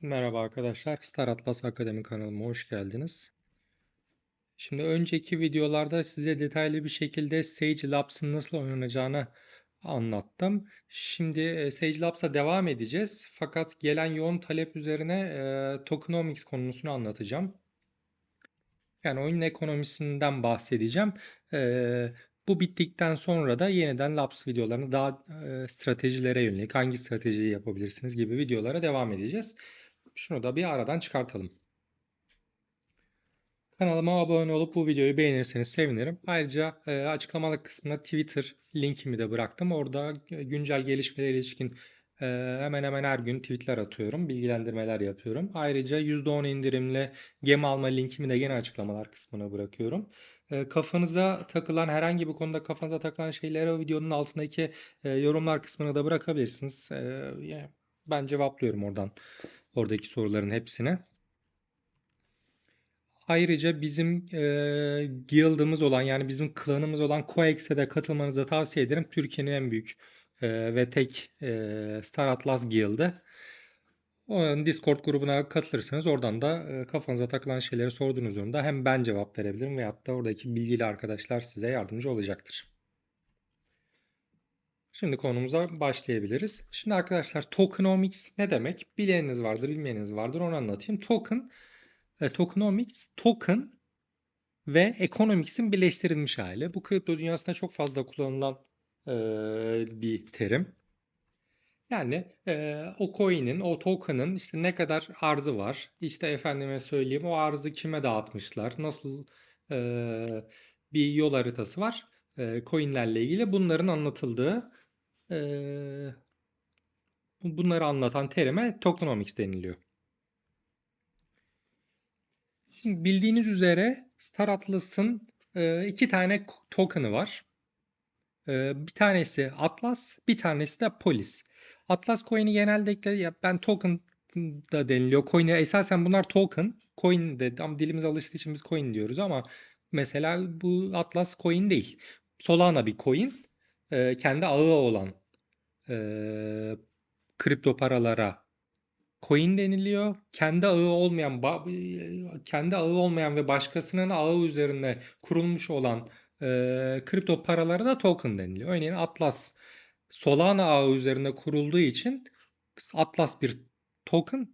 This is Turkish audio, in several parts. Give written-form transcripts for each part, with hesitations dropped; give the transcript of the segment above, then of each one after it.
Merhaba arkadaşlar, Star Atlas Akademi kanalıma hoş geldiniz. Şimdi önceki videolarda size detaylı bir şekilde Sage Labs'ın nasıl oynanacağını anlattım. Şimdi Sage Labs'a devam edeceğiz. Fakat gelen yoğun talep üzerine tokenomics konusunu anlatacağım. Yani oyunun ekonomisinden bahsedeceğim. E, Bu bittikten sonra da yeniden Labs videolarını daha stratejilere yönelik hangi stratejiyi yapabilirsiniz gibi videolara devam edeceğiz. Şunu da bir aradan çıkartalım. Kanalıma abone olup bu videoyu beğenirseniz sevinirim. Ayrıca açıklamalar kısmına Twitter linkimi de bıraktım. Orada güncel gelişmelere ilişkin hemen hemen her gün tweetler atıyorum, bilgilendirmeler yapıyorum. Ayrıca %10 indirimli gemi alma linkimi de gene açıklamalar kısmına bırakıyorum. Kafanıza takılan herhangi bir konuda kafanıza takılan şeyleri o videonun altındaki yorumlar kısmına da bırakabilirsiniz. Ben cevaplıyorum oradaki soruların hepsine. Ayrıca bizim guild'ımız olan yani bizim klanımız olan Coex'e de katılmanızı tavsiye ederim. Türkiye'nin en büyük ve tek Star Atlas Guild'ı. O Discord grubuna katılırsanız oradan da kafanıza takılan şeyleri sorduğunuz durumda hem ben cevap verebilirim veyahut da oradaki bilgili arkadaşlar size yardımcı olacaktır. Şimdi konumuza başlayabiliriz. Şimdi arkadaşlar tokenomics ne demek? Bileniniz vardır, bilmeyeniniz vardır. Onu anlatayım. Tokenomics, token ve economics'in birleştirilmiş hali. Bu kripto dünyasında çok fazla kullanılan bir terim. Yani o coin'in, o token'ın işte ne kadar arzı var, işte efendime söyleyeyim o arzı kime dağıtmışlar, nasıl bir yol haritası var coin'lerle ilgili bunların anlatıldığı, e, bunları anlatan terime tokenomics deniliyor. Şimdi bildiğiniz üzere Star Atlas'ın iki tane token'ı var. Bir tanesi Atlas, bir tanesi de Polis. Atlas coin'i genellikle ya ben token da deniliyor. Coin'e esasen bunlar token. Coin de ama dilimiz alıştığı için biz coin diyoruz ama mesela bu Atlas coin değil. Solana bir coin. Kendi ağı olan e, kripto paralara coin deniliyor. Kendi ağı olmayan ve başkasının ağı üzerine kurulmuş olan kripto paralara da token deniliyor. Örneğin Atlas Solana ağı üzerine kurulduğu için Atlas bir token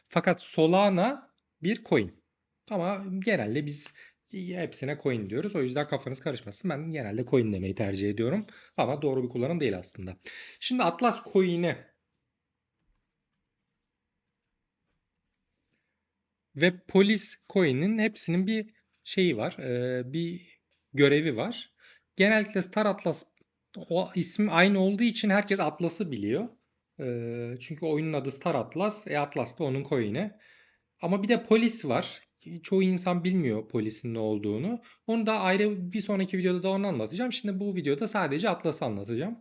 fakat Solana bir coin. Ama genelde biz hepsine coin diyoruz. O yüzden kafanız karışmasın. Ben genelde coin demeyi tercih ediyorum. Ama doğru bir kullanım değil aslında. Şimdi Atlas coin'i ve polis coin'in hepsinin bir şeyi var, bir görevi var. Genellikle Star Atlas o isim aynı olduğu için herkes Atlas'ı biliyor. Çünkü oyunun adı Star Atlas, Atlas da onun coin'i. Ama bir de polis var. Çoğu insan bilmiyor polisin ne olduğunu. Onu da ayrı bir sonraki videoda da onu anlatacağım. Şimdi bu videoda sadece Atlas'ı anlatacağım.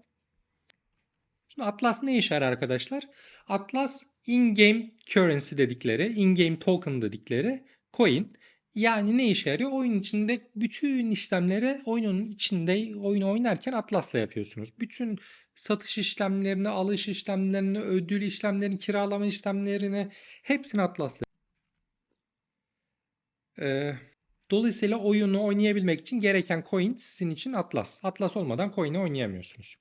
Şimdi Atlas ne işe yarar arkadaşlar? Atlas in-game currency dedikleri, in-game token dedikleri coin. Yani ne işe yarıyor? Oyun içinde bütün işlemleri oyunun içinde oyunu oynarken Atlas'la yapıyorsunuz. Bütün satış işlemlerini, alış işlemlerini, ödül işlemlerini, kiralama işlemlerini hepsini Atlas'la. Ee, Dolayısıyla oyunu oynayabilmek için gereken coin sizin için Atlas. Atlas olmadan coin'i oynayamıyorsunuz.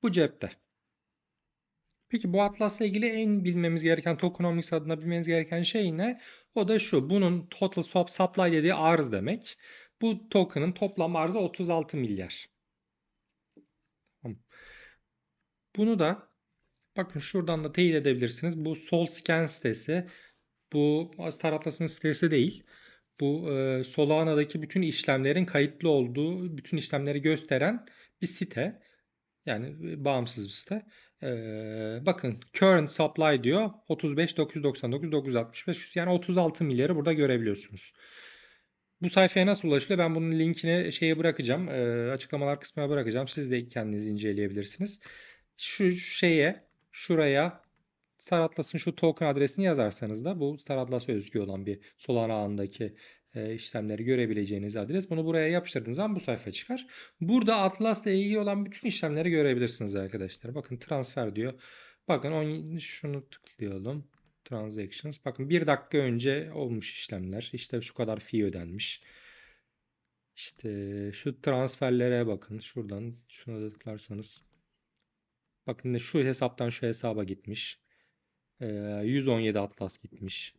Bu cepte. Peki bu atlasla ilgili en bilmemiz gereken tokenomics adına bilmeniz gereken şey ne? O da şu. Bunun total supply dediği arz demek. Bu token'ın toplam arzı 36 milyar. Tamam. Bunu da bakın şuradan da teyit edebilirsiniz. Bu SolScan sitesi. Bu Star Atlas'ın sitesi değil. Bu Solana'daki bütün işlemlerin kayıtlı olduğu, bütün işlemleri gösteren bir site. Yani bağımsız bir site. Bakın current supply diyor 35 999 965 yani 36 milyarı burada görebiliyorsunuz. Bu sayfaya nasıl ulaşılıyor? Ben bunun linkini şeye bırakacağım. Açıklamalar kısmına bırakacağım. Siz de kendiniz inceleyebilirsiniz. Şuraya Star Atlas'ın şu token adresini yazarsanız da bu Star Atlas'a özgü olan bir Solana ağındaki işlemleri görebileceğiniz adres. Bunu buraya yapıştırdığınız zaman bu sayfa çıkar. Burada Atlas'la ilgili olan bütün işlemleri görebilirsiniz arkadaşlar. Bakın transfer diyor. Bakın şunu tıklayalım. transactions. Bakın 1 dakika önce olmuş işlemler. İşte şu kadar fee ödenmiş. İşte şu transferlere bakın. Şuradan şuna da tıklarsanız. Bakın şu hesaptan şu hesaba gitmiş. 117 Atlas gitmiş.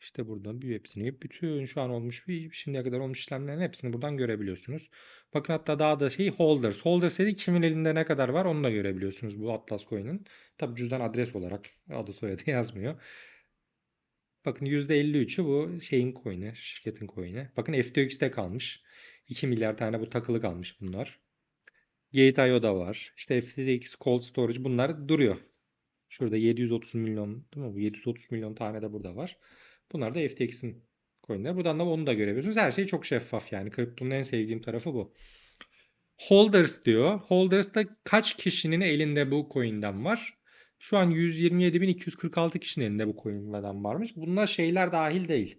İşte buradan bir hepsini bütün şu an olmuş şimdiye kadar olmuş işlemlerin hepsini buradan görebiliyorsunuz. Bakın hatta daha da holders. Holders dedi kimin elinde ne kadar var onu da görebiliyorsunuz bu Atlas Coin'in. Tabi cüzdan adres olarak adı soyadı yazmıyor. Bakın %53'ü bu şeyin coin'i, şirketin coin'i. Bakın FTX'te kalmış. 2 milyar tane bu takılı kalmış bunlar. Gate.io'da var. İşte FTX Cold Storage bunlar duruyor. Şurada 730 milyon değil mi? Bu 730 milyon tane de burada var. Bunlar da FTX'in coin'leri. Buradan da onu da görebiliyorsunuz. Her şey çok şeffaf yani. Kriptonun en sevdiğim tarafı bu. Holders diyor. Holders'ta kaç kişinin elinde bu coin'den var? Şu an 127.246 kişinin elinde bu coin'den varmış. Bunlar şeyler dahil değil.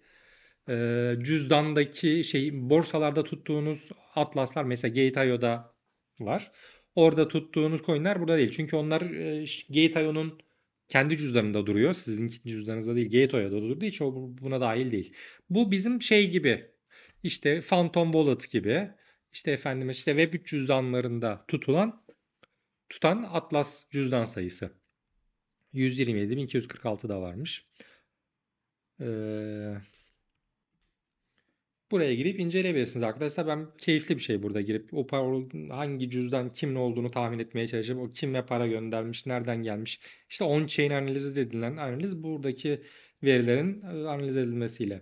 Cüzdandaki borsalarda tuttuğunuz atlaslar mesela Gate.io'da var. Orada tuttuğunuz coin'ler burada değil. Çünkü onlar Gate.io'nun kendi cüzdanında duruyor. Sizin cüzdanınızda değil. Gate.io'da durduğu için buna dahil değil. Bu bizim şey gibi. İşte Phantom Wallet gibi. İşte efendim işte Web3 cüzdanlarında tutan Atlas cüzdan sayısı. 127.246 da varmış. Buraya girip inceleyebilirsiniz arkadaşlar. Ben keyifli bir şey burada girip hangi cüzdan kimin olduğunu tahmin etmeye çalışıp o kime para göndermiş, nereden gelmiş. İşte on-chain analizi dedilen analiz buradaki verilerin analiz edilmesiyle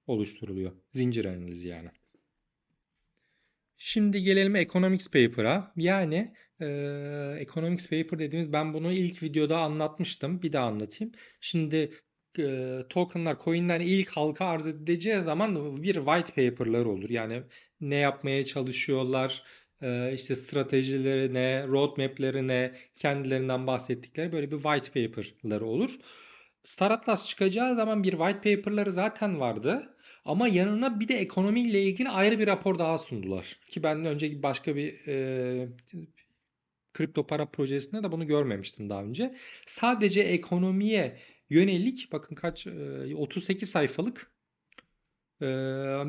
oluşturuluyor. Zincir analizi yani. Şimdi gelelim Economics Paper'a. Yani Economics Paper dediğimiz ben bunu ilk videoda anlatmıştım. Bir daha anlatayım. Şimdi tokenlar, coinler ilk halka arz edileceği zaman bir white paper'ları olur. Yani ne yapmaya çalışıyorlar, işte stratejileri ne, roadmap'leri ne, kendilerinden bahsettikleri böyle bir white paper'ları olur. Star Atlas çıkacağı zaman bir white paper'ları zaten vardı. Ama yanına bir de ekonomiyle ilgili ayrı bir rapor daha sundular. Ki ben önceki başka bir kripto para projesinde de bunu görmemiştim daha önce. Sadece ekonomiye yönelik bakın 38 sayfalık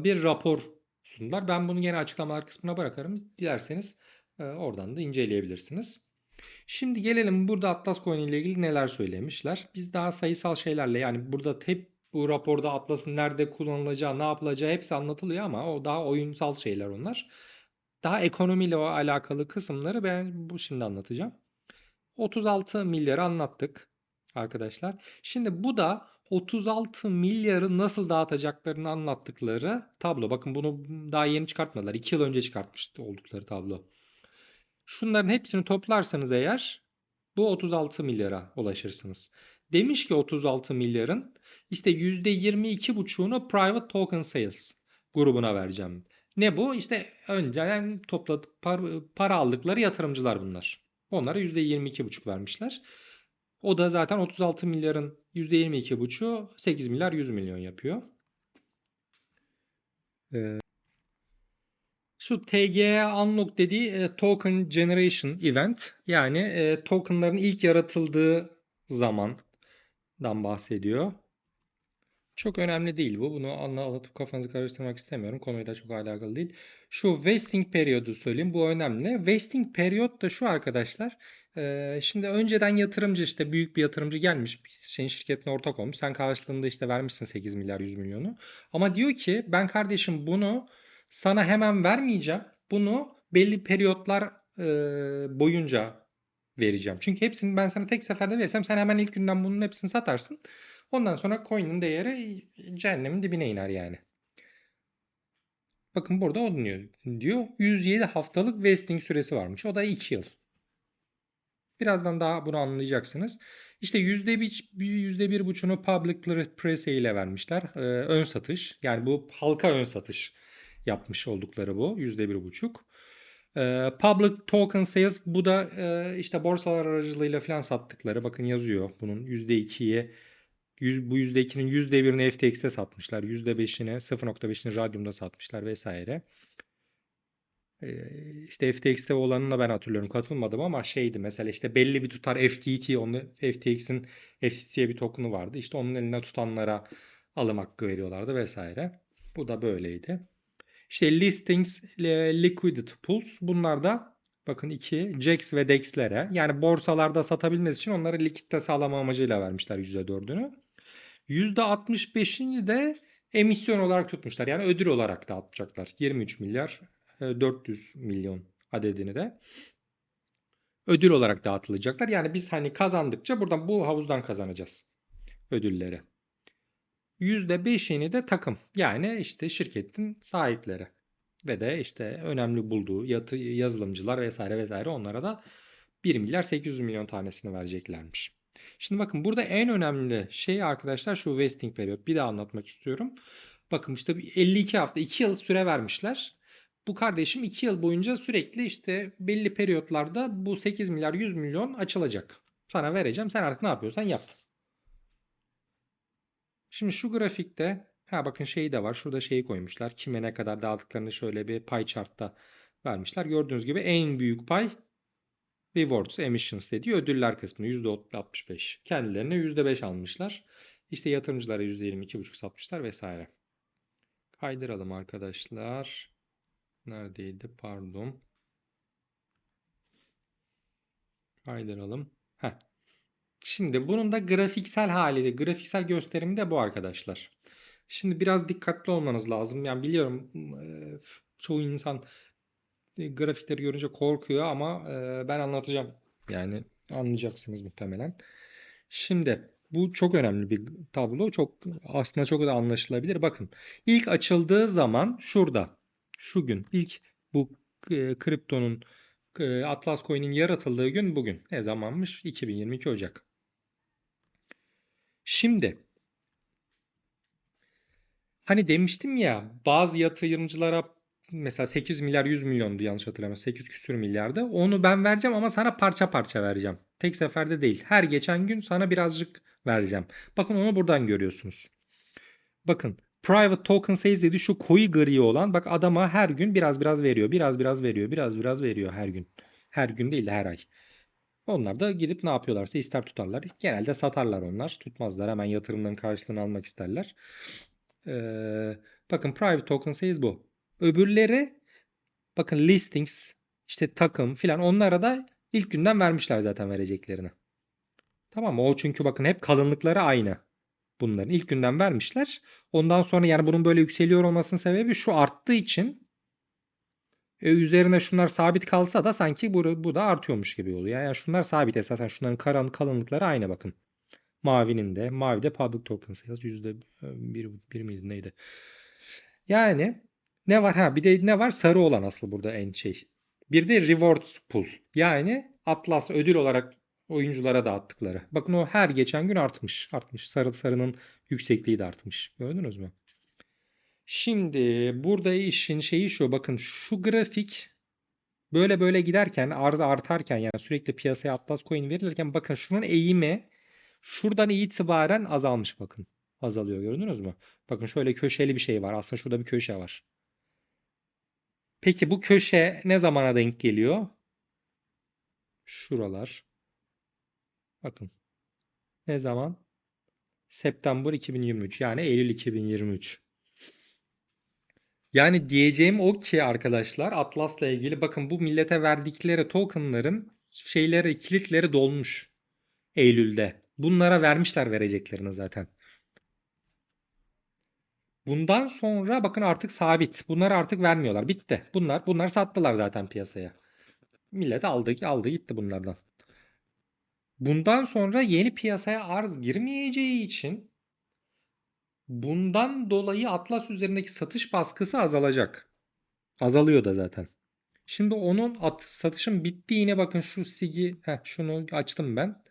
bir rapor sundular. Ben bunu gene açıklamalar kısmına bırakırım. Dilerseniz oradan da inceleyebilirsiniz. Şimdi gelelim burada Atlas Coin ile ilgili neler söylemişler. Biz daha sayısal şeylerle yani burada hep bu raporda Atlas'ın nerede kullanılacağı, ne yapılacağı hepsi anlatılıyor ama o daha oyunsal şeyler onlar. Daha ekonomiyle o alakalı kısımları ben şimdi anlatacağım. 36 milyarı anlattık arkadaşlar. Şimdi bu da 36 milyarı nasıl dağıtacaklarını anlattıkları tablo. Bakın bunu daha yeni çıkartmadılar. 2 yıl önce çıkartmış oldukları tablo. Şunların hepsini toplarsanız eğer bu 36 milyara ulaşırsınız. Demiş ki 36 milyarın işte %22,5'unu private token sales grubuna vereceğim. Ne bu? İşte önceden topladık para aldıkları yatırımcılar bunlar. Onlara %22,5 vermişler. O da zaten 36 milyarın %22,5'u 8 milyar 100 milyon yapıyor. Şu TGE Unlock dediği Token Generation Event yani tokenların ilk yaratıldığı zamandan bahsediyor. Çok önemli değil bu. Bunu anlatıp kafanızı karıştırmak istemiyorum. Konuyla çok alakalı değil. Şu vesting periyodu söyleyeyim. Bu önemli. Vesting periyot da şu arkadaşlar. Şimdi önceden yatırımcı işte büyük bir yatırımcı gelmiş. Senin şirketine ortak olmuş. Sen karşılığında işte vermişsin 8 milyar 100 milyonu. Ama diyor ki ben kardeşim bunu sana hemen vermeyeceğim. Bunu belli periyotlar boyunca vereceğim. Çünkü hepsini ben sana tek seferde verirsem sen hemen ilk günden bunun hepsini satarsın. Ondan sonra coin'in değeri cehennemin dibine iner yani. Bakın burada o diyor. 107 haftalık vesting süresi varmış. O da 2 yıl. Birazdan daha bunu anlayacaksınız. İşte %1,5'unu public prese ile vermişler. Ön satış. Yani bu halka ön satış yapmış oldukları bu. %1,5. Public token sales bu da işte borsalar aracılığıyla falan sattıkları. Bakın yazıyor. Bunun %2'ye bu %2'nin %1'ini FTX'te satmışlar. %5'ini 0,5'ini Radium'da satmışlar vesaire. İşte FTX'te olanına ben hatırlıyorum. Katılmadım ama şeydi mesela işte belli bir tutar FTT, onu FTX'in FTT'ye bir token'u vardı. İşte onun eline tutanlara alım hakkı veriyorlardı vesaire. Bu da böyleydi. İşte listings, liquidity pools, bunlar da bakın iki JAX ve DEX'lere, yani borsalarda satabilmesi için onları likitte sağlama amacıyla vermişler %4'ünü. %65'ini de emisyon olarak tutmuşlar. Yani ödül olarak dağıtacaklar. 23 milyar 400 milyon adedini de ödül olarak dağıtılacaklar. Yani biz hani kazandıkça buradan, bu havuzdan kazanacağız ödülleri. %5'ini de takım, yani işte şirketin sahipleri ve de işte önemli bulduğu yazılımcılar vesaire vesaire, onlara da 1 milyar 800 milyon tanesini vereceklermiş. Şimdi bakın burada en önemli şey arkadaşlar şu vesting periyot. Bir daha anlatmak istiyorum. Bakın işte 52 hafta, 2 yıl süre vermişler. Bu kardeşim 2 yıl boyunca sürekli işte belli periyotlarda bu 8 milyar 100 milyon açılacak. Sana vereceğim. Sen artık ne yapıyorsan yap. Şimdi şu grafikte bakın şeyi de var. Şurada şeyi koymuşlar. Kime ne kadar dağıttıklarını şöyle bir pie chart'ta vermişler. Gördüğünüz gibi en büyük pay rewards, emissions dediği ödüller kısmı %65. Kendilerine %5 almışlar. İşte yatırımcılara %22,5 satmışlar vesaire. Kaydıralım arkadaşlar. Neredeydi? Pardon. Kaydıralım. Heh. Şimdi bunun da grafiksel hali de, grafiksel gösterimi de bu arkadaşlar. Şimdi biraz dikkatli olmanız lazım. Yani biliyorum çoğu insan grafikleri görünce korkuyor ama ben anlatacağım. Yani anlayacaksınız muhtemelen. Şimdi bu çok önemli bir tablo. Çok aslında çok da anlaşılabilir. Bakın ilk açıldığı zaman şurada, şu gün ilk bu kriptonun, Atlas Coin'in yaratıldığı gün bugün. Ne zamanmış? 2022 Ocak. Şimdi hani demiştim ya, bazı yatırımcılara mesela 800 milyar 100 milyondu yanlış hatırlamıyorsam, 800 küsür milyardı. Onu ben vereceğim ama sana parça parça vereceğim. Tek seferde değil. Her geçen gün sana birazcık vereceğim. Bakın onu buradan görüyorsunuz. Bakın private token size dedi, şu koyu gri olan, bak adama her gün biraz biraz veriyor. Biraz biraz veriyor. Biraz biraz veriyor her gün. Her gün değil de her ay. Onlar da gidip ne yapıyorlarsa ister tutarlar. Genelde satarlar onlar. Tutmazlar. Hemen yatırımların karşılığını almak isterler. Bakın private token size bu. Öbürleri bakın listings, işte takım filan, onlara da ilk günden vermişler zaten vereceklerini. Tamam mı? O çünkü bakın hep kalınlıkları aynı. Bunların ilk günden vermişler. Ondan sonra yani bunun böyle yükseliyor olmasının sebebi şu, arttığı için üzerine şunlar sabit kalsa da sanki bu da artıyormuş gibi oluyor. Yani şunlar sabit esasen, şunların kalınlıkları aynı bakın. Mavi de public token sayısı %1 miydi neydi? Yani ne var? Bir de ne var? Sarı olan asıl burada en şey. Bir de rewards pool. Yani Atlas ödül olarak oyunculara dağıttıkları. Bakın o her geçen gün artmış. Artmış. Sarının yüksekliği de artmış. Gördünüz mü? Şimdi burada işin şeyi şu. Bakın şu grafik böyle böyle giderken, arz artarken, yani sürekli piyasaya Atlas coin verilirken, bakın şunun eğimi şuradan itibaren azalmış bakın. Azalıyor, gördünüz mü? Bakın şöyle köşeli bir şey var. Aslında şurada bir köşe var. Peki bu köşe ne zamana denk geliyor? Şuralar. Bakın. Ne zaman? September 2023. Yani Eylül 2023. Yani diyeceğim o ki arkadaşlar, Atlas'la ilgili bakın, bu millete verdikleri tokenların kilitleri dolmuş Eylül'de. Bunlara vermişler vereceklerini zaten. Bundan sonra bakın artık sabit. Bunları artık vermiyorlar. Bitti. Bunlar sattılar zaten piyasaya. Millet aldı gitti bunlardan. Bundan sonra yeni piyasaya arz girmeyeceği için bundan dolayı Atlas üzerindeki satış baskısı azalacak. Azalıyor da zaten. Şimdi onun satışın bittiğine bakın, şu SIG'i, şunu açtım ben.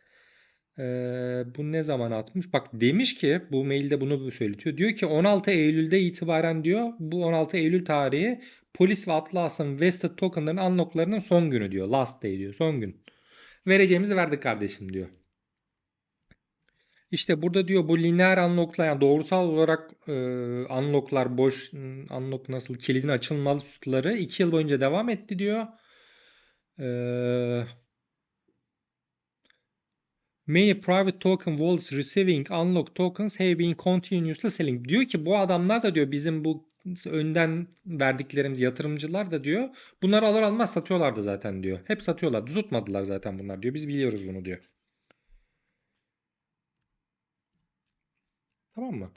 Bu ne zaman atmış? Bak demiş ki, bu mailde bunu söyletiyor. Diyor ki 16 Eylül'de itibaren diyor, bu 16 Eylül tarihi Polis ve Atlas'ın vested token'ların unlock'larının son günü diyor. Last day diyor. Son gün. Vereceğimizi verdik kardeşim diyor. İşte burada diyor bu lineer unlock'la yani doğrusal olarak unlock'lar boş unlock nasıl kilidin açılmaları 2 yıl boyunca devam etti diyor. E, Many private token wallets receiving unlocked tokens have been continuously selling. Diyor ki bu adamlar da diyor bizim bu önden verdiklerimiz yatırımcılar da diyor bunları alır almaz satıyorlardı zaten diyor. Hep satıyorlardı. Tutmadılar zaten bunlar diyor. Biz biliyoruz bunu diyor. Tamam mı?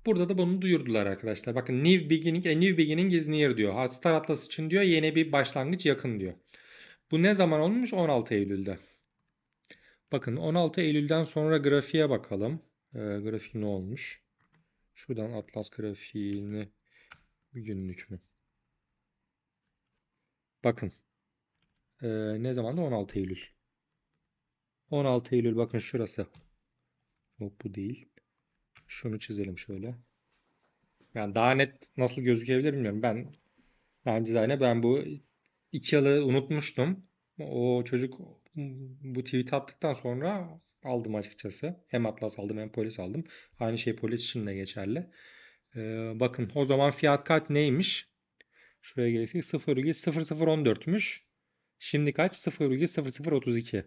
Burada da bunu duyurdular arkadaşlar. Bakın new beginning is near diyor. Star Atlas için diyor yeni bir başlangıç yakın diyor. Bu ne zaman olmuş? 16 Eylül'de. Bakın 16 Eylül'den sonra grafiğe bakalım. Grafik ne olmuş? Şuradan Atlas grafiğini bir günlük mü? Bakın ne zaman da 16 Eylül. 16 Eylül bakın şurası. Yok bu değil. Şunu çizelim şöyle. Yani daha net nasıl gözükebilir bilmiyorum. Ben bu 2 yılı unutmuştum. O çocuk bu tweet attıktan sonra aldım açıkçası. Hem Atlas aldım hem polis aldım. Aynı şey polis için de geçerli. Bakın o zaman fiyat kaç neymiş? Şuraya gelirsek 0,0014'müş. Şimdi kaç? 0,0032.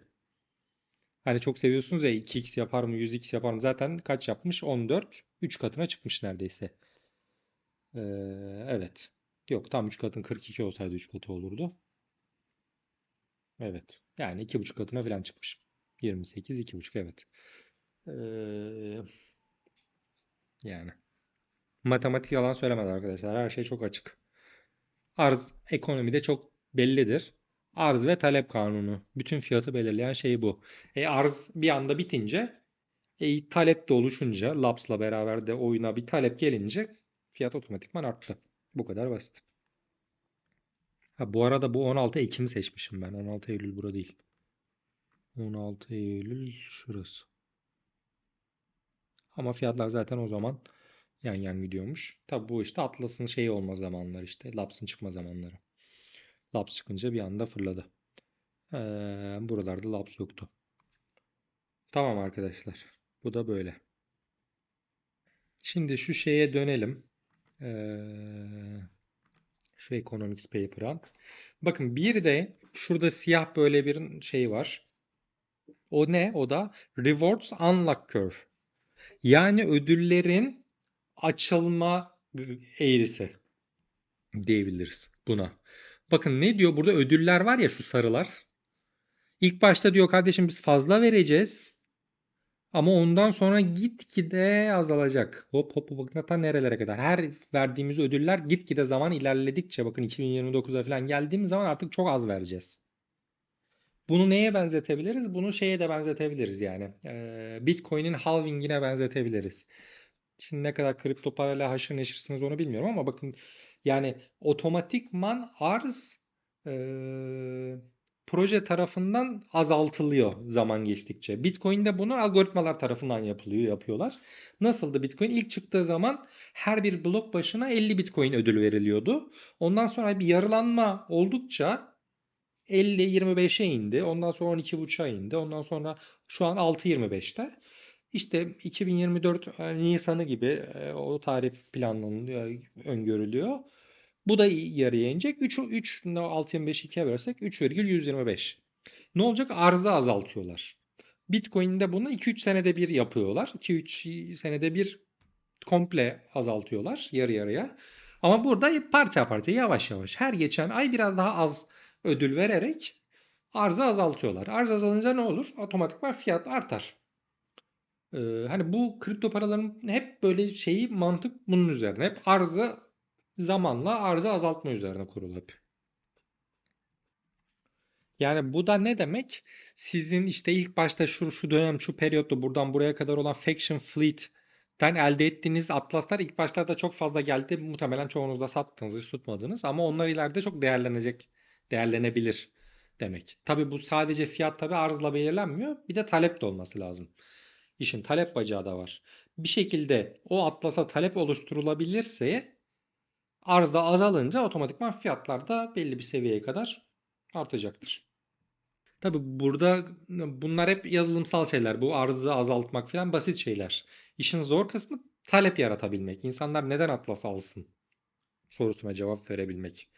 Hani çok seviyorsunuz ya 2x yapar mı 100x yapar mı? Zaten kaç yapmış? 14. 3 katına çıkmış neredeyse. Ee, evet. Yok tam 3 katın 42 olsaydı 3 katı olurdu. Evet. Yani 2,5 katına falan çıkmış. 28, 2,5 evet. Ee, yani. Matematik yalan söylemez arkadaşlar. Her şey çok açık. Arz ekonomide çok bellidir. Arz ve talep kanunu. Bütün fiyatı belirleyen şey bu. Arz bir anda bitince, talep de oluşunca, Laps'la beraber de oyuna bir talep gelince fiyat otomatikman arttı. Bu kadar basit. Ha, bu arada bu 16 Ekim'i seçmişim ben. 16 Eylül burada değil. 16 Eylül şurası. Ama fiyatlar zaten o zaman yan yan gidiyormuş. Tabi bu işte Atlas'ın şeyi olma zamanları işte. Laps'ın çıkma zamanları. Laps çıkınca bir anda fırladı. Buralarda Laps yoktu. Tamam arkadaşlar. Bu da böyle. Şimdi şu şeye dönelim. Şu Economics paper'a. Bakın bir de şurada siyah böyle bir şey var. O ne? O da Rewards Unlock Curve. Yani ödüllerin açılma eğrisi diyebiliriz buna. Bakın ne diyor burada ödüller var ya şu sarılar. İlk başta diyor kardeşim biz fazla vereceğiz. Ama ondan sonra gitgide azalacak. Hop hop hop bakın nerelere kadar. Her verdiğimiz ödüller gitgide zaman ilerledikçe bakın 2029'a falan geldiğimiz zaman artık çok az vereceğiz. Bunu neye benzetebiliriz? Bunu şeye de benzetebiliriz yani. Bitcoin'in halvingine benzetebiliriz. Şimdi ne kadar kripto parayla haşır neşirsiniz onu bilmiyorum ama bakın yani otomatikman arz proje tarafından azaltılıyor zaman geçtikçe. Bitcoin'de bunu algoritmalar tarafından yapıyorlar. Nasıldı Bitcoin? İlk çıktığı zaman her bir blok başına 50 Bitcoin ödül veriliyordu. Ondan sonra bir yarılanma oldukça 50-25'e indi. Ondan sonra 12,5'a indi. Ondan sonra şu an 6,25'te. İşte 2024 Nisan'ı gibi o tarih planlanıyor, öngörülüyor. Bu da yarıya inecek. 6,25'i 2'ye bölersek 3,125. Ne olacak? Arzı azaltıyorlar. Bitcoin'de bunu 2-3 senede bir yapıyorlar. 2-3 senede bir komple azaltıyorlar yarı yarıya. Ama burada parça parça yavaş yavaş her geçen ay biraz daha az ödül vererek arzı azaltıyorlar. Arz azalınca ne olur? Otomatikman fiyat artar. Hani bu kripto paraların hep böyle şeyi mantık bunun üzerine. Hep arzı zamanla arzı azaltma üzerine kurulu hep. Yani bu da ne demek? Sizin işte ilk başta şu dönem şu periyotta buradan buraya kadar olan Faction Fleet'ten elde ettiğiniz atlaslar ilk başlarda çok fazla geldi. Muhtemelen çoğunuz da sattınız, hiç tutmadınız ama onlar ileride çok değerlenebilir demek. Tabii bu sadece fiyat tabii arzla belirlenmiyor. Bir de talep de olması lazım. İşin talep bacağı da var. Bir şekilde o atlasa talep oluşturulabilirse arzda azalınca otomatikman fiyatlar da belli bir seviyeye kadar artacaktır. Tabii burada bunlar hep yazılımsal şeyler. Bu arzı azaltmak falan basit şeyler. İşin zor kısmı talep yaratabilmek. İnsanlar neden Atlas alsın sorusuna cevap verebilmek.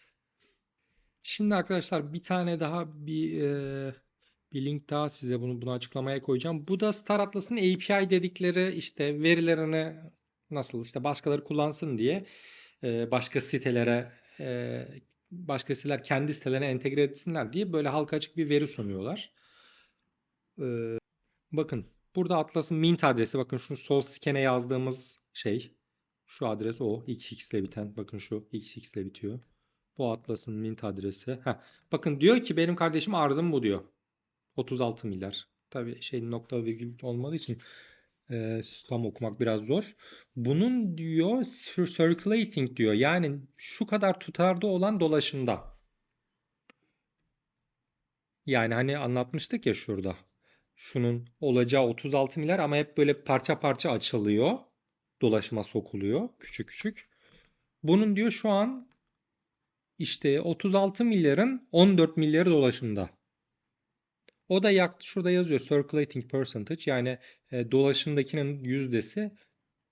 Şimdi arkadaşlar bir tane daha bir link daha size bunu açıklamaya koyacağım. Bu da Star Atlas'ın API dedikleri işte verilerini nasıl işte başkaları kullansın diye başka sitelere başka siteler kendi sitelerine entegre etsinler diye böyle halka açık bir veri sunuyorlar. Bakın burada Atlas'ın mint adresi bakın şu sol skene yazdığımız şey şu adres o XX ile biten bakın şu XX ile bitiyor. Bu Atlas'ın mint adresi. Heh. Bakın diyor ki benim kardeşim arzım bu diyor. 36 milyar. Tabii şey nokta virgül olmadığı için tam okumak biraz zor. Bunun diyor circulating diyor. Yani şu kadar tutarda olan dolaşımda. Yani hani anlatmıştık ya şurada. Şunun olacağı 36 milyar ama hep böyle parça parça açılıyor. Dolaşıma sokuluyor küçük küçük. Bunun diyor şu an işte 36 milyarın 14 milyarı dolaşımda. O da şurada yazıyor circulating percentage yani dolaşımdakinin yüzdesi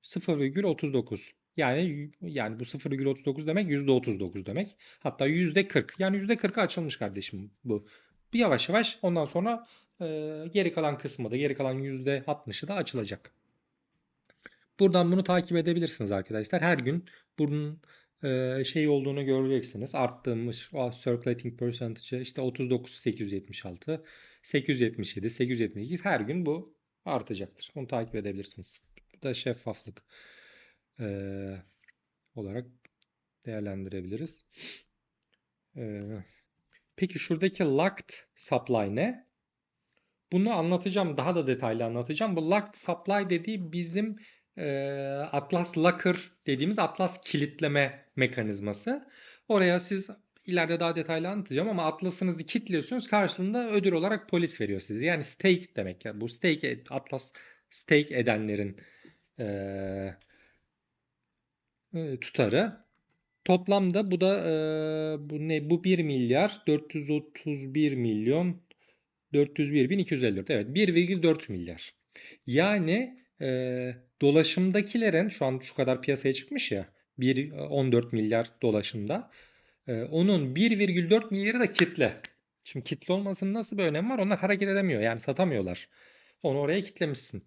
0,39. Yani bu 0,39 demek %39 demek. Hatta %40. Yani %40'ı açılmış kardeşim bu. Bir yavaş yavaş ondan sonra e, geri kalan kısmı da geri kalan %60'ı da açılacak. Buradan bunu takip edebilirsiniz arkadaşlar. Her gün bunun şey olduğunu göreceksiniz. Arttığımız o circulating percentage'ı işte 39.876, 877, 878 her gün bu artacaktır. Onu takip edebilirsiniz. Bu da şeffaflık e, olarak değerlendirebiliriz. E, peki şuradaki locked supply ne? Bunu anlatacağım. Daha da detaylı anlatacağım. Bu locked supply dediği bizim Atlas Locker dediğimiz Atlas kilitleme mekanizması. Oraya siz ileride daha detaylı anlatacağım ama Atlas'ınızı kilitliyorsunuz. Karşılığında ödül olarak polis veriyor size. Yani stake demek. Yani bu stake Atlas stake edenlerin eee, tutarı. Toplamda bu da bu 1 milyar 431 milyon 401.254. Evet 1,4 milyar. Yani dolaşımdakilerin şu an şu kadar piyasaya çıkmış ya 14 milyar dolaşımda. Onun 1,4 milyarı da kitle. Şimdi kitle olmasının nasıl bir önemi var? Onlar hareket edemiyor. Yani satamıyorlar. Onu oraya kitlemişsin.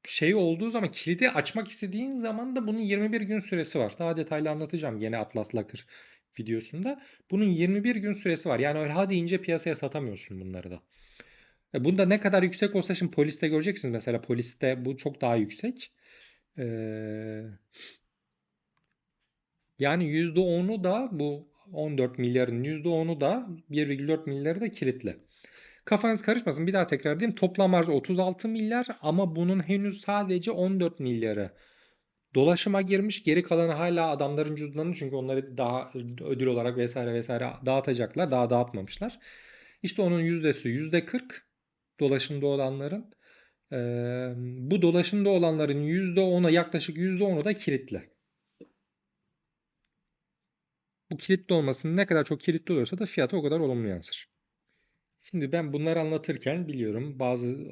Şey olduğu zaman kilidi açmak istediğin zaman da bunun 21 gün süresi var. Daha detaylı anlatacağım yine Atlas Locker videosunda. Bunun 21 gün süresi var. Yani öyle hadi ince piyasaya satamıyorsun bunları da. Bunda ne kadar yüksek olsa şimdi poliste göreceksiniz. Mesela poliste bu çok daha yüksek. Ee, yani %10'u da bu 14 milyarın %10'u da 1,4 milyarı da kilitli. Kafanız karışmasın. Bir daha tekrar edeyim. Toplam arz 36 milyar ama bunun henüz sadece 14 milyarı dolaşıma girmiş. Geri kalanı hala adamların cüzdanı çünkü onları daha ödül olarak vesaire vesaire dağıtacaklar. Daha dağıtmamışlar. İşte onun yüzdesi %40 dolaşımda olanların. Bu dolaşımda olanların %10'a yaklaşık %10'u da kilitli. Bu kilitli olmasının ne kadar çok kilitli oluyorsa da fiyatı o kadar olumlu yansır. Şimdi ben bunları anlatırken biliyorum bazı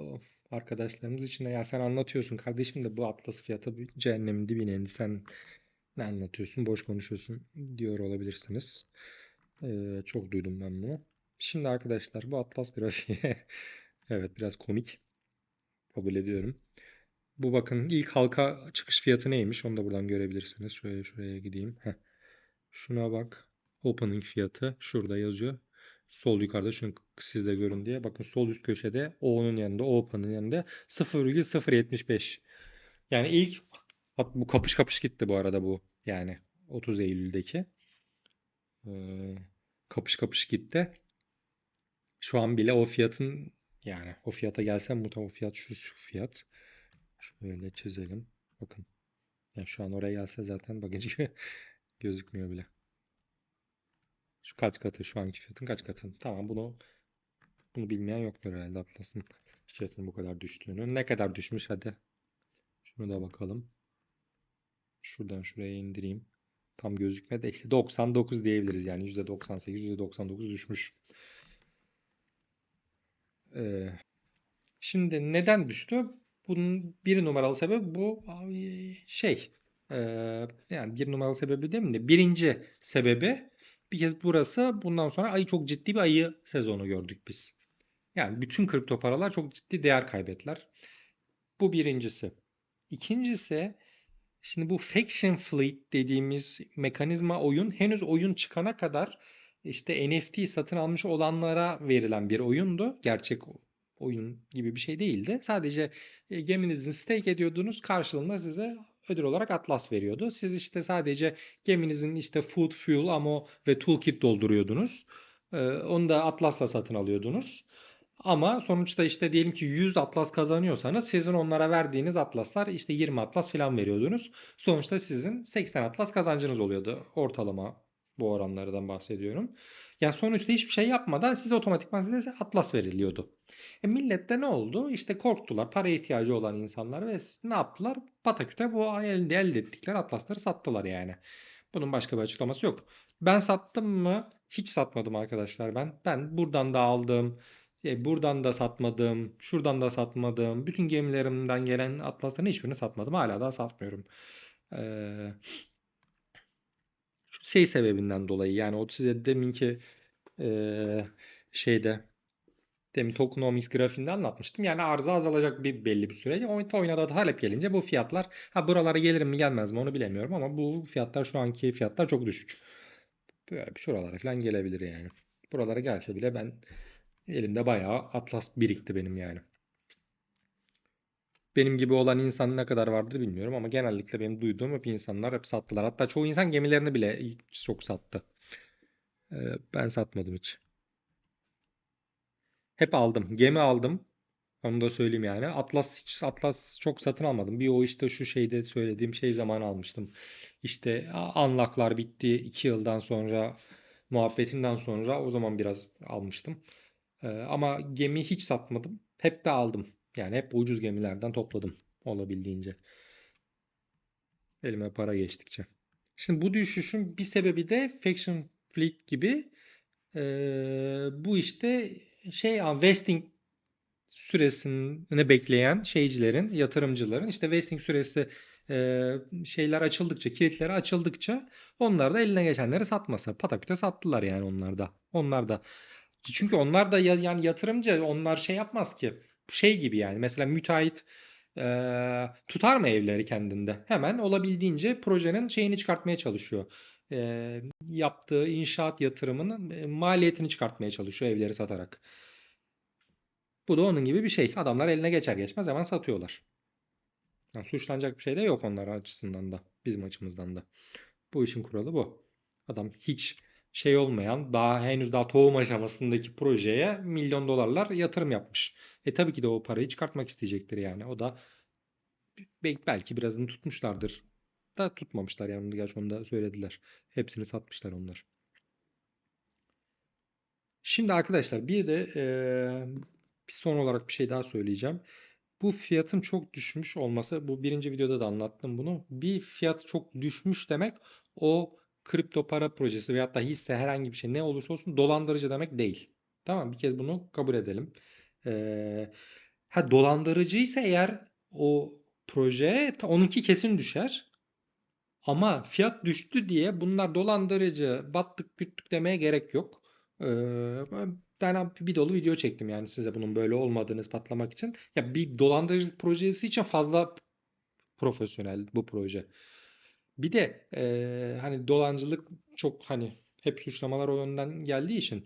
arkadaşlarımız için de ya sen anlatıyorsun kardeşim de bu Atlas fiyatı bir cehennemin dibine indi. Sen ne anlatıyorsun? Boş konuşuyorsun diyor olabilirsiniz. Çok duydum ben bunu. Şimdi arkadaşlar bu Atlas grafiği evet biraz komik kabul ediyorum. Bu bakın ilk halka çıkış fiyatı neymiş? Onu da buradan görebilirsiniz. Şöyle şuraya gideyim. Heh. Şuna bak. Opening fiyatı şurada yazıyor. Sol yukarıda şunu siz de görün diye. Bakın sol üst köşede O'nun yanında, Open'ın yanında 0,075. Yani ilk bu kapış kapış gitti bu arada bu. Yani 30 Eylül'deki ee, kapış kapış gitti. Şu an bile o fiyatın yani o fiyata gelsem muhtemelen o fiyat şu fiyat. Şöyle çizelim. Bakın. Yani şu an oraya gelse zaten bakıcı gözükmüyor bile. Şu kaç katı şu anki fiyatın kaç katı? Tamam bunu bilmeyen yoktur herhalde Atlas'ın fiyatının bu kadar düştüğünü. Ne kadar düşmüş hadi. Şunu da bakalım. Şuradan şuraya indireyim. Tam gözükmedi. İşte 99 diyebiliriz yani %98, %99 düşmüş. Şimdi neden düştü? Bunun bir numaralı sebebi bu şey. e, Yani bir numaralı sebebi değil mi de birinci sebebi bir kez burası bundan sonra çok ciddi bir ayı sezonu gördük biz. Yani bütün kripto paralar çok ciddi değer kaybettiler. Bu birincisi. İkincisi şimdi bu Faction Fleet dediğimiz mekanizma oyun henüz oyun çıkana kadar işte NFT satın almış olanlara verilen bir oyundu. Gerçek oyun gibi bir şey değildi. Sadece geminizi stake ediyordunuz. Karşılığında size ödül olarak Atlas veriyordu. Siz işte sadece geminizin işte food, fuel, ammo ve toolkit dolduruyordunuz. Onu da Atlas'la satın alıyordunuz. Ama sonuçta işte diyelim ki 100 atlas kazanıyorsanız sizin onlara verdiğiniz atlaslar işte 20 atlas falan veriyordunuz. Sonuçta sizin 80 atlas kazancınız oluyordu. Ortalama bu oranlardan bahsediyorum. Yani sonuçta hiçbir şey yapmadan size otomatikman size atlas veriliyordu. Millet de ne oldu? İşte korktular. Paraya ihtiyacı olan insanlar ve ne yaptılar? Pataküte bu elde ettikleri atlasları sattılar yani. Bunun başka bir açıklaması yok. Ben sattım mı? Hiç satmadım arkadaşlar ben. Ben buradan da aldım. Buradan da satmadım. Şuradan da satmadım. Bütün gemilerimden gelen atlasların hiçbirini satmadım. Hala daha satmıyorum. Ee, Şu şey sebebinden dolayı yani o size deminki ee, şeyde demin tokenomics grafiğinde anlatmıştım. Yani arzı azalacak bir belli bir süre. Oyuna da talep gelince bu fiyatlar buralara gelir mi gelmez mi onu bilemiyorum ama bu fiyatlar şu anki fiyatlar çok düşük. Böyle bir şuralara falan gelebilir yani. Buralara gelse bile ben elimde bayağı atlas birikti benim yani. Benim gibi olan insan ne kadar vardır bilmiyorum ama genellikle benim duyduğum hep insanlar hep sattılar. Hatta çoğu insan gemilerini bile çok sattı. Ben satmadım hiç. Hep aldım. Gemi aldım. Onu da söyleyeyim yani. Atlas çok satın almadım. Bir o işte şu şeyde söylediğim şey zaman almıştım. İşte unlock'lar bitti 2 yıldan sonra muhabbetinden sonra o zaman biraz almıştım. Ama gemi hiç satmadım. Hep de aldım. Yani hep ucuz gemilerden topladım olabildiğince. Elime para geçtikçe. Şimdi bu düşüşün bir sebebi de Faction Fleet gibi bu işte vesting süresini bekleyen şeycilerin, yatırımcıların işte vesting süresi şeyler açıldıkça, kilitleri açıldıkça onlar da eline geçenleri satmasa. Pataküte sattılar yani onlar da. Onlar da. Çünkü onlar da yani yatırımcı onlar şey yapmaz ki. Şey gibi yani mesela müteahhit tutar mı evleri kendinde? Hemen olabildiğince projenin şeyini çıkartmaya çalışıyor. Yaptığı inşaat yatırımının maliyetini çıkartmaya çalışıyor evleri satarak. Bu da onun gibi bir şey. Adamlar eline geçer geçmez hemen satıyorlar. Yani suçlanacak bir şey de yok onlar açısından da. Bizim açımızdan da. Bu işin kuralı bu. Adam hiç şey olmayan henüz daha tohum aşamasındaki projeye milyon dolarlar yatırım yapmış. Tabii ki de o parayı çıkartmak isteyecektir yani. O da belki birazını tutmuşlardır. Da tutmamışlar yani. Gerçi onu da söylediler. Hepsini satmışlar onlar. Şimdi arkadaşlar bir de bir son olarak bir şey daha söyleyeceğim. Bu fiyatın çok düşmüş olması, bu birinci videoda da anlattım bunu. Bir fiyat çok düşmüş demek o kripto para projesi veyahut da hisse herhangi bir şey ne olursa olsun dolandırıcı demek değil. Tamam bir kez bunu kabul edelim. Ee, Dolandırıcıysa eğer o proje onunki kesin düşer. Ama fiyat düştü diye bunlar dolandırıcı, battık küttük demeye gerek yok. Ben bir dolu video çektim yani size bunun böyle olmadığını ispatlamak için. Ya bir dolandırıcılık projesi için fazla profesyonel bu proje. Bir de hani dolancılık çok hani hep suçlamalar o yönden geldiği için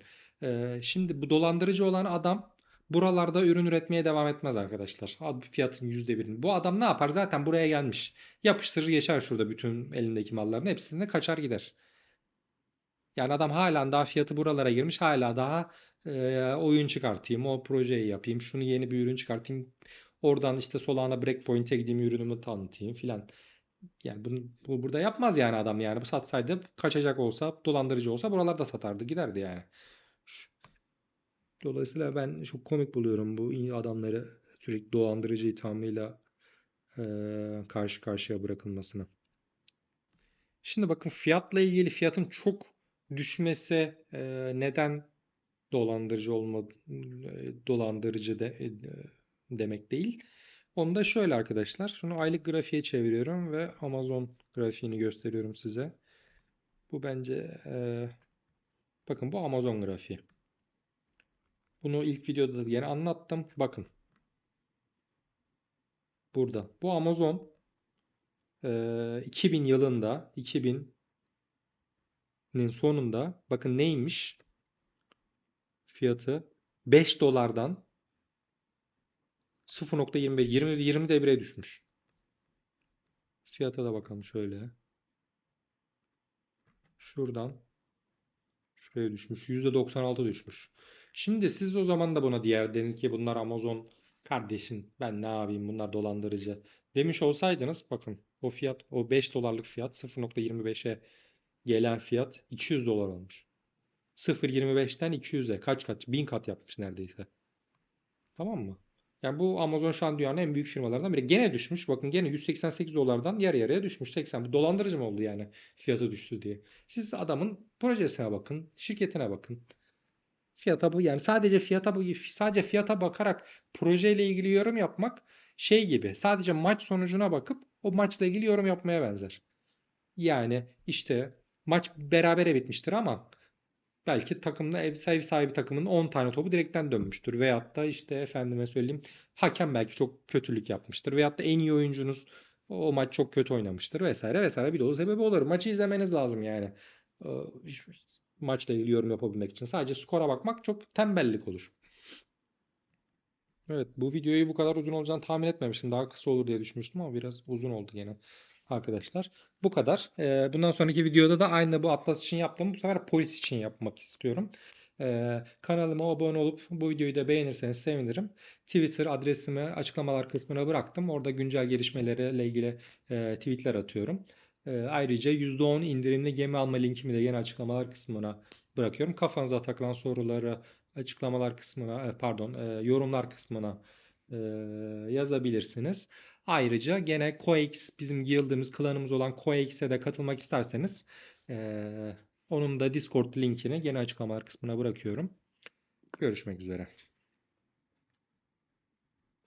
şimdi bu dolandırıcı olan adam buralarda ürün üretmeye devam etmez arkadaşlar. Abi fiyatın %1'ini. Bu adam ne yapar? Zaten buraya gelmiş. Yapıştırır geçer şurada bütün elindeki malların hepsini de kaçar gider. Yani adam hala daha fiyatı buralara girmiş. Hala daha oyun çıkartayım, o projeyi yapayım, şunu yeni bir ürün çıkartayım. Oradan işte Solana Breakpoint'e gideyim, ürünümü tanıtayım filan. Yani bunu burada yapmaz yani adam yani. Bu satsaydı kaçacak olsa, dolandırıcı olsa buralarda satardı, giderdi yani. Dolayısıyla ben çok komik buluyorum bu adamları sürekli dolandırıcı ithamıyla karşı karşıya bırakılmasını. Şimdi bakın fiyatla ilgili fiyatın çok düşmesi neden? Dolandırıcı demek değil. Onu da şöyle arkadaşlar. Şunu aylık grafiğe çeviriyorum ve Amazon grafiğini gösteriyorum size. Bu bence bakın bu Amazon grafiği. Bunu ilk videoda da yine anlattım. Bakın burada. Bu Amazon 2000 yılında 2000'nin sonunda bakın neymiş fiyatı 5 dolardan 0,25 20 de 1'e düşmüş. Fiyata da bakalım şöyle. Şuradan şuraya düşmüş. %96 düşmüş. Şimdi siz o zaman da buna diğer dediniz ki bunlar Amazon kardeşim ben ne yapayım bunlar dolandırıcı demiş olsaydınız bakın o fiyat o 5 dolarlık fiyat 0,25'e gelen fiyat 200 dolar olmuş. 0,25'ten 200'e kaç kat? 1000 kat yapmış neredeyse. Tamam mı? Yani bu Amazon şu an dünyanın en büyük firmalarından biri. Gene düşmüş. Bakın gene 188 dolardan yarı yarıya düşmüş. 80. Bu dolandırıcı mı oldu yani fiyatı düştü diye. Siz adamın projesine bakın, şirketine bakın. Fiyata bu yani sadece fiyata bakarak projeyle ilgili yorum yapmak şey gibi. Sadece maç sonucuna bakıp o maçla ilgili yorum yapmaya benzer. Yani işte maç berabere bitmiştir ama belki takımda ev sahibi takımın 10 tane topu direkten dönmüştür. Veyahut da işte efendime söyleyeyim hakem belki çok kötülük yapmıştır. Veyahut da en iyi oyuncunuz o maç çok kötü oynamıştır vesaire vesaire bir dolu sebebi olur. Maçı izlemeniz lazım yani. Ee, Maçla ilgili yorum yapabilmek için. Sadece skora bakmak çok tembellik olur. Evet, bu videoyu bu kadar uzun olacağını tahmin etmemiştim. Daha kısa olur diye düşünmüştüm ama biraz uzun oldu gene arkadaşlar. Bu kadar. Bundan sonraki videoda da aynı bu Atlas için yaptığım bu sefer polis için yapmak istiyorum. Kanalıma abone olup bu videoyu da beğenirseniz sevinirim. Twitter adresimi açıklamalar kısmına bıraktım. Orada güncel gelişmelerle ilgili tweetler atıyorum. Ayrıca %10 indirimli gemi alma linkimi de yine açıklamalar kısmına bırakıyorum. Kafanıza takılan soruları açıklamalar kısmına, yorumlar kısmına e, yazabilirsiniz. Ayrıca gene CoeX bizim guild'imiz, klanımız olan CoeX'e de katılmak isterseniz onun da Discord linkini gene açıklamalar kısmına bırakıyorum. Görüşmek üzere.